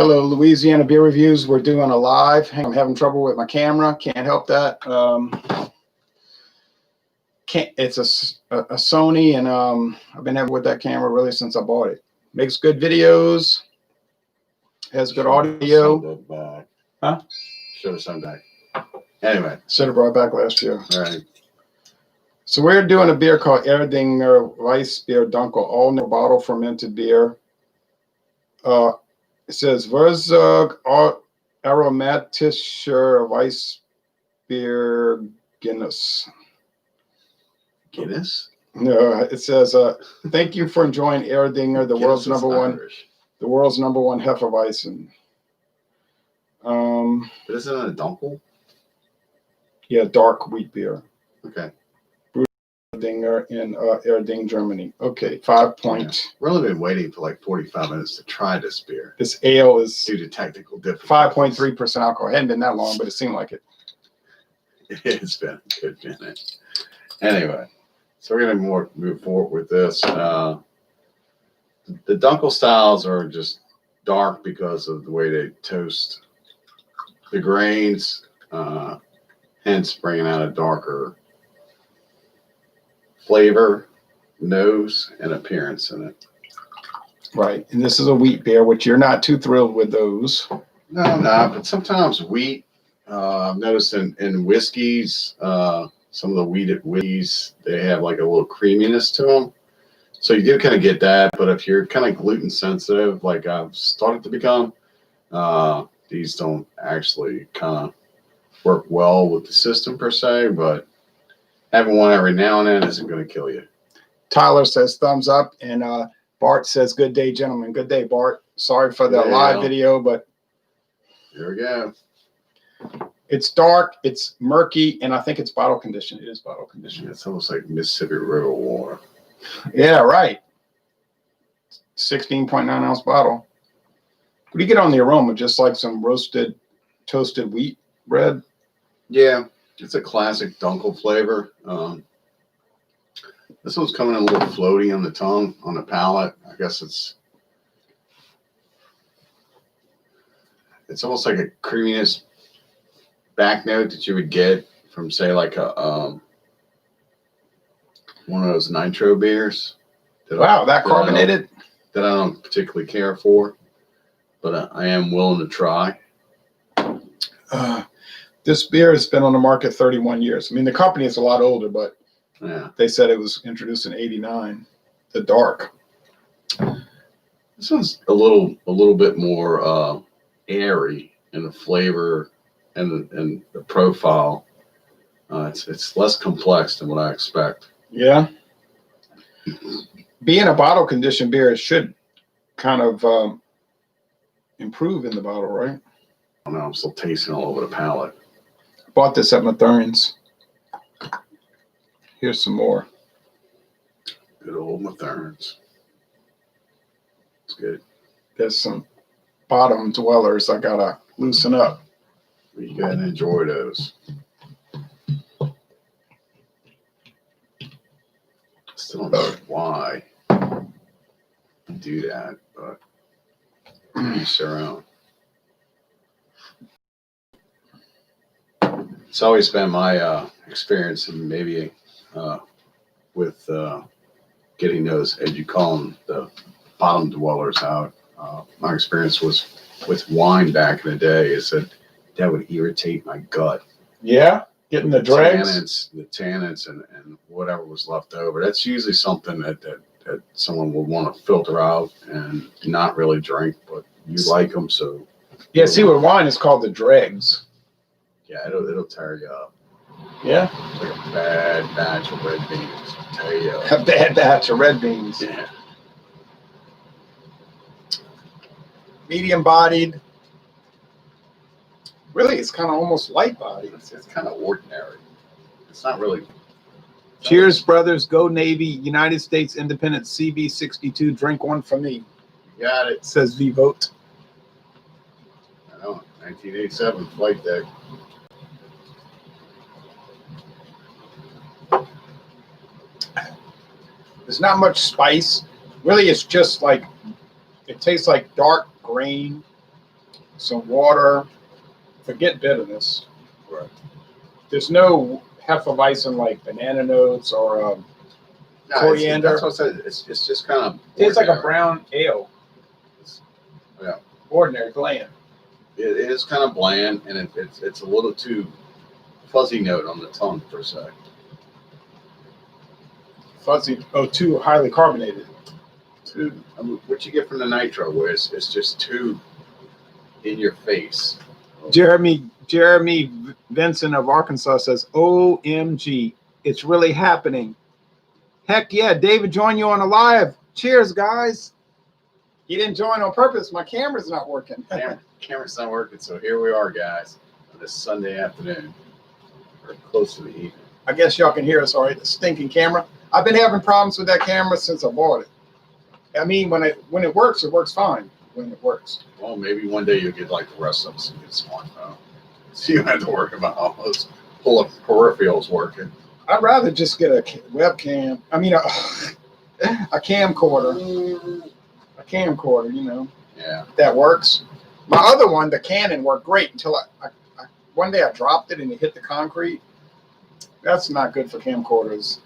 Hello, Louisiana Beer Reviews. We're doing a live. I'm having trouble with my camera. Can't help that. It's a Sony, and I've been having with that camera really since I bought it. Makes good videos. Has good audio. Huh? Should have sent back. Anyway. Should have brought it back last year. All right. So we're doing a beer called Erdinger Weiss Beer Dunkel, all new bottle fermented beer. It says Verzug aromatischer Weiss Beer Guinness. Guinness? No, it says thank you for enjoying Erdinger, the world's number one Hefeweizen. But isn't it a Dunkel? Yeah, dark wheat beer. Okay. Brewed Erdinger in Erdinger, Germany. Okay, 5 point. Yeah. We've only been waiting for like 45 minutes to try this beer. This ale is due to technical difficulties. 5.3% alcohol. It hadn't been that long, but it seemed like it. It's been a good minute. Anyway, so we're going to move forward with this. The Dunkel styles are just dark because of the way they toast the grains, hence bringing out a darker flavor, nose, and appearance in it. Right, and this is a wheat beer, which you're not too thrilled with those. No, I'm not, but sometimes wheat, I've noticed in whiskeys, some of the wheated whiskeys, they have like a little creaminess to them. So you do kind of get that, but if you're kind of gluten sensitive, like I've started to become, these don't actually kind of work well with the system per se, but having one every now and then isn't going to kill you. Tyler says thumbs up, and Bart says good day, gentlemen. Good day, Bart. Sorry for the live video, but here we go. It's dark, it's murky, and I think it's bottle conditioned. It is bottle conditioned. It's almost like Mississippi River water. Yeah, right. 16.9 ounce bottle. What do you get on the aroma? Just like some roasted, toasted wheat bread? Yeah, it's a classic Dunkel flavor. This one's coming in a little floaty on the tongue, on the palate. I guess it's almost like a creaminess back note that you would get from, say, like a one of those nitro beers. That carbonated? That I don't particularly care for, but I am willing to try. This beer has been on the market 31 years. I mean, the company is a lot older, but yeah, they said it was introduced in '89. The dark. This one's a little bit more airy in the flavor and the profile. It's less complex than what I expect. Yeah. Being a bottle conditioned beer, it should kind of improve in the bottle, right? I don't know. I'm still tasting all over the palate. I bought this at Mathern's. Here's some more. Good old Mathern's. It's good. There's some bottom dwellers I gotta loosen up. You gotta enjoy those. Still don't know why you do that, but each their own. It's always been my experience, and maybe with getting those, as you call them, the bottom dwellers out. My experience was with wine back in the day is that would irritate my gut. Yeah, getting the dregs, the tannins, and whatever was left over. That's usually something that someone would want to filter out and not really drink, but you like them, so. Yeah, see, with wine, it's called the dregs. Yeah, it'll tear you up. Yeah. It's like a bad batch of red beans. Tear you up. A bad batch of red beans. Yeah. Medium bodied. Really, it's kind of almost light bodied. It's kind of ordinary. It's not really. Cheers, brothers. Go Navy. United States Independent CB62. Drink one for me. You got it. Says V-Vote. I know. 1987 flight deck. There's not much spice. Really, it's just like, it tastes like dark grain some water. Forget bitterness. Right. There's no Hefeweizen like banana notes or No, coriander. That's what I said. It's just kind of. It's like a brown ale. Yeah. Ordinary, bland. It is kind of bland, and it's a little too fuzzy note on the tongue per se. Fuzzy. Oh, too highly carbonated. What you get from the nitro, where it's just too in your face. Jeremy Vincent of Arkansas says, "OMG, it's really happening." Heck yeah, David joined you on a live. Cheers, guys. He didn't join on purpose. My camera's not working. Camera's not working, so here we are, guys, on this Sunday afternoon, or close to the evening. I guess y'all can hear us all right. The stinking camera. I've been having problems with that camera since I bought it. I mean, when it works fine. When it works. Well, maybe one day you'll get like the rest of us and get a smartphone. So you don't have to worry about all those peripherals working. I'd rather just get a webcam. I mean, a camcorder. A camcorder, you know. Yeah. That works. My other one, the Canon, worked great until I one day I dropped it and it hit the concrete. That's not good for camcorders.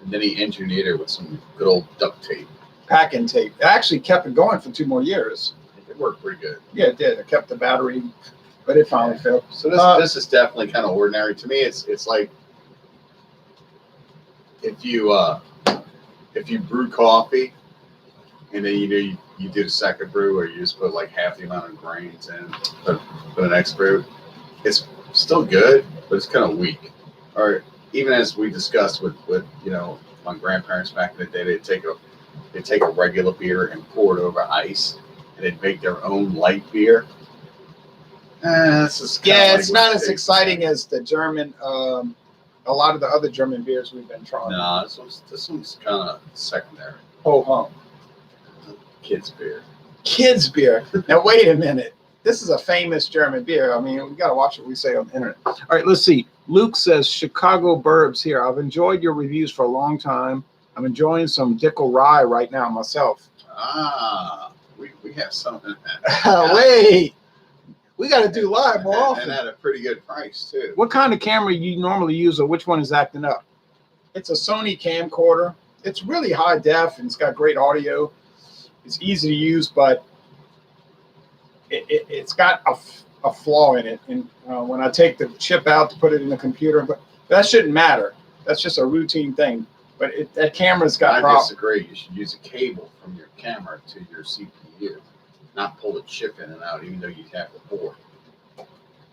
And then he engineered it with some good old duct tape. Packing tape. I actually kept it going for 2 more years. It worked pretty good. Yeah, it did. I kept the battery, but it finally failed. So this is definitely kind of ordinary to me. It's like if you brew coffee and then you do the second brew, or you just put like half the amount of grains in for the next brew, it's still good, but it's kind of weak. Or even as we discussed with my grandparents back in the day, they'd take a regular beer and pour it over ice, and they'd make their own light beer. It's not as exciting as the German. A lot of the other German beers we've been trying. No, this one's kind of secondary. Ho hum. Kids beer. Kids beer. Now wait a minute. This is a famous German beer. I mean, we got to watch what we say on the internet. All right, let's see. Luke says, Chicago Burbs here. I've enjoyed your reviews for a long time. I'm enjoying some Dunkel rye right now myself. We have something. Wait. We got to do live more often. And at a pretty good price, too. What kind of camera you normally use, or which one is acting up? It's a Sony camcorder. It's really high def, and it's got great audio. It's easy to use, but it's got a flaw in it. And when I take the chip out to put it in the computer, but that shouldn't matter. That's just a routine thing. But that camera's got problems. I disagree. You should use a cable from your camera to your CPU, not pull the chip in and out, even though you have the board.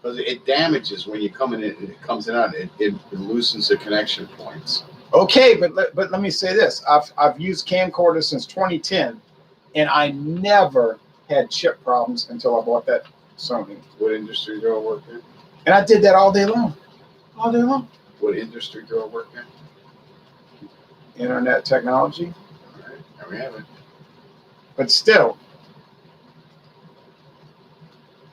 Because it damages when you come in. It comes in and out. It loosens the connection points. Okay, but let me say this. I've used camcorders since 2010, and I never had chip problems until I bought that Sony. What industry do I work in? And I did that all day long. All day long. What industry do I work in? Internet technology. All right, there we have it. But still,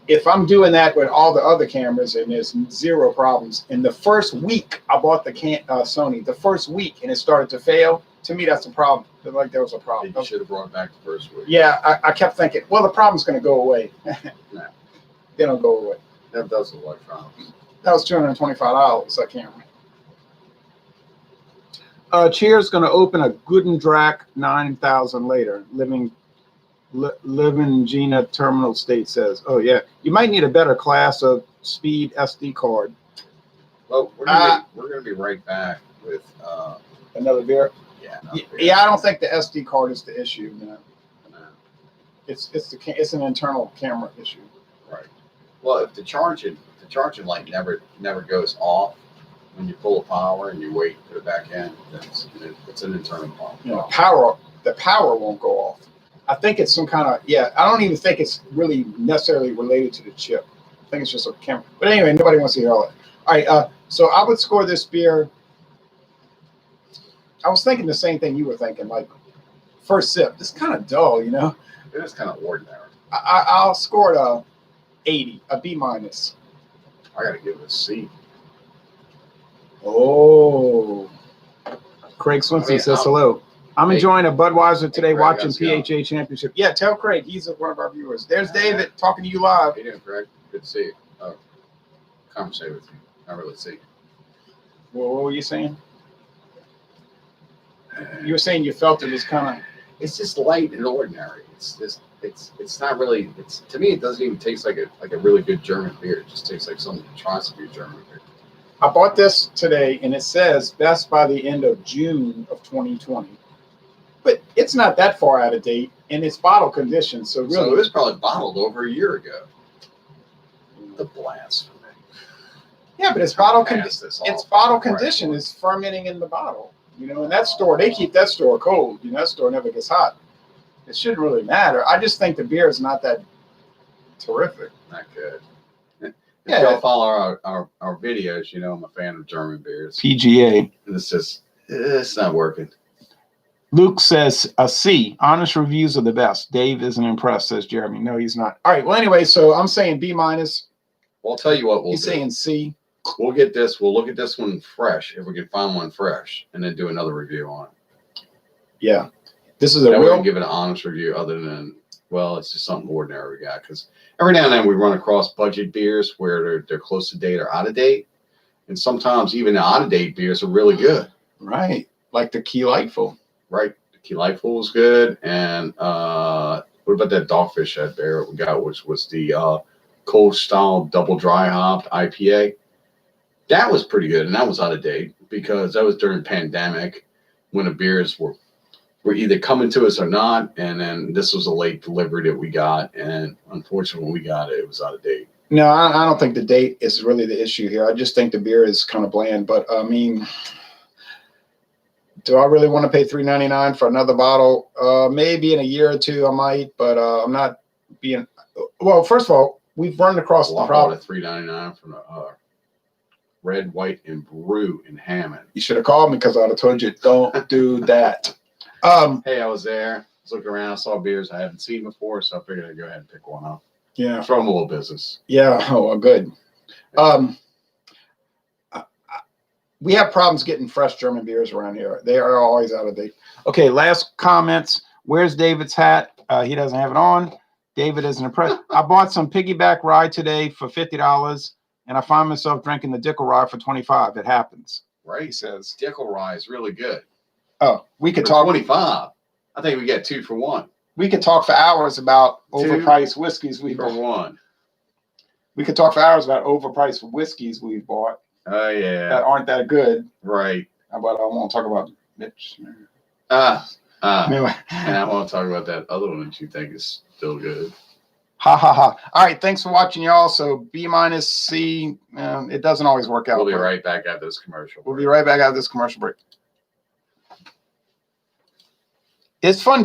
if I'm doing that with all the other cameras and there's zero problems, in the first week I bought the Sony, the first week, and it started to fail, to me that's a problem. I feel like there was a problem. You should have brought it back the first week. Yeah, I kept thinking, well, the problem's going to go away. No. They don't go away. That does look like problems. That was $225, that camera. Cheers going to open a Gudendrak 9000 later. Living Gina Terminal State says, oh yeah, you might need a better class of speed SD card. Well, we're gonna be right back with another beer. Yeah. Yeah, I don't think the SD card is the issue. No. No. It's an internal camera issue. Right. Well, if the charging light never goes off when you pull the power and you wait for it back in, then it's an internal problem. You know, the power won't go off. I think it's some kind of, I don't even think it's really necessarily related to the chip. I think it's just a camera. But anyway, nobody wants to hear all that. All right, so I would score this beer. I was thinking the same thing you were thinking, like first sip. It's kind of dull, you know? It is kind of ordinary. I'll score it a 80, a B minus. I got to give it a C. Oh. Craig Swinson says hello. I'm Hey. enjoying a Budweiser today, Craig, watching how's it going? PHA Championship. Yeah, tell Craig he's one of our viewers. There's David talking to you live. How you doing, Craig? Good to see you. Conversate with you. Not really see you. Well, what were you saying? You were saying you felt it was kind of. It's just light and ordinary. It's not really. It's to me. It doesn't even taste like a really good German beer. It just tastes like something that tries to be a German beer. I bought this today, and it says best by the end of June of 2020. But it's not that far out of date, and it's bottle condition. So really, So it was probably bottled over a year ago. The blasphemy. yeah, but it's bottle Pass this off. It's bottle Right. condition. It's fermenting in the bottle. You know, in that store, they keep that store cold. You know, that store never gets hot. It shouldn't really matter. I just think the beer is not that terrific. Not good. If Yeah. y'all follow our videos, you know I'm a fan of German beers. PGA. And it's not working. Luke says a C. Honest reviews are the best. Dave isn't impressed, says Jeremy. No, he's not. All right. Well, anyway, so I'm saying B minus. Well, I'll tell you what we'll He's do. saying C. We'll get this. We'll look at this one fresh if we can find one fresh, and then do another review on it. Yeah. This is a That way we real. can give it an honest review, other than it's just something ordinary we got. Because every now and then we run across budget beers where they're close to date or out of date, and sometimes even the out of date beers are really good. Right. Like the Key Lightful. Right, the Key Lightful was good, and what about that Dogfish Head beer we got, which was the cold style double dry hopped IPA? That was pretty good, and that was out of date because that was during pandemic when the beers were either coming to us or not, and then this was a late delivery that we got, and unfortunately when we got it, it was out of date. No, I don't think the date is really the issue here. I just think the beer is kind of bland. But I mean, do I really want to pay $3.99 for another bottle? Maybe in a year or two I might, but I'm not being. Well, first of all, we've run across Well, the I problem. bought a $3.99 from the Red, White, and Brew in Hammond. You should have called me because I'd have told you don't do that. Hey, I was there. I was looking around. I saw beers I haven't seen before, so I figured I'd go ahead and pick one up. Yeah. Throw them a little business. Yeah. Oh, well, good. We have problems getting fresh German beers around here. They are always out of date. Okay, last comments. Where's David's hat? He doesn't have it on. David isn't impressed. I bought some piggyback rye today for $50, and I find myself drinking the Dunkel rye for $25. It happens. Right? He says. Dunkel rye is really good. Oh, we could For talk. 25. I think we get 2 for 1. We could talk for hours about Two overpriced whiskeys we For bought. 1. We could talk for hours about overpriced whiskeys we've bought Oh yeah. that aren't that good. Right. But I won't talk about Mitch. And Anyway. I want to talk about that other one that you think is still good. Ha ha ha. All right. Thanks for watching, y'all. So B minus C. It doesn't always work out. We'll be right back after this commercial. We'll be right back after this commercial break. It's fun to